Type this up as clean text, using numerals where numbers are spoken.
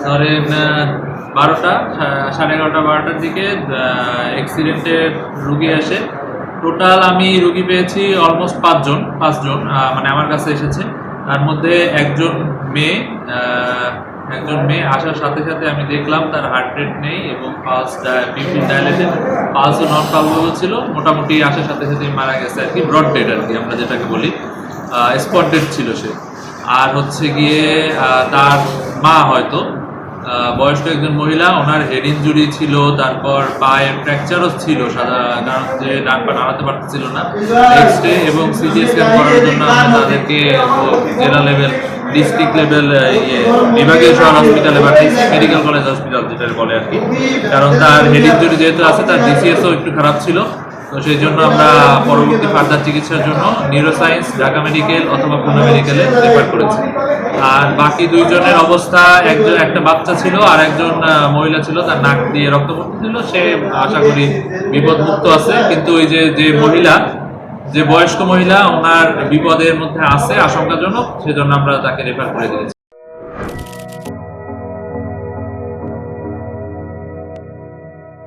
ধরেন 12টা 11:30 12টার দিকে অ্যাক্সিডেন্টের রুগী আসে। টোটাল আমি রুগী পেয়েছি অলমোস্ট পাঁচজন মানে আমার কাছে এসেছে। তার মধ্যে একজন মেয়ে আসার সাথে সাথে আমি দেখলাম তার হার্ট রেট নেই এবং পালস বিপি ডায়ালেটেড, পালসও নন পালসেবল ছিল। মোটামুটি আসার সাথে সাথেই মারা গেছে আর কি, ব্রড ডেড আর কি আমরা যেটাকে বলি, স্পট ডেড ছিল সে। আর হচ্ছে গিয়ে তার মা হয়তো বয়স্ক একজন মহিলা, ওনার হেড ইনজুরি ছিল, তারপর পায়ের ফ্র্যাকচারও ছিল, কারণ যে ডান পা নাড়াতে পারতেছিল না। এক্স-রে এবং সিটি স্ক্যান করার জন্য আমরা তাদেরকে জেলা লেভেল, ডিস্ট্রিক্ট লেভেল বিভাগীয় শহর হসপিটালে বা মেডিকেল কলেজ হসপিটাল যেটা বলে আর কি, কারণ তার হেড ইনজুরি যেহেতু আছে, তার ডিসিএসও একটু খারাপ ছিল। তো সেই জন্য আমরা পরবর্তী ফার্দার চিকিৎসার জন্য নিউরোসায়েন্স, ঢাকা মেডিকেল অথবা খুলনা মেডিকেলে রেফার করেছি। আর বাকি দুইজনের অবস্থা, একটা বাচ্চা ছিল আর একজন মহিলা ছিল, তার নাক দিয়ে রক্ত পড়তেছিল, সে আশা করি বিপদমুক্ত আছে। কিন্তু ওই যে বয়স্ক মহিলা, ওনার বিপদের মধ্যে আছে আশঙ্কাজনক, সেজন্য আমরা তাকে রেফার করে দিয়েছি।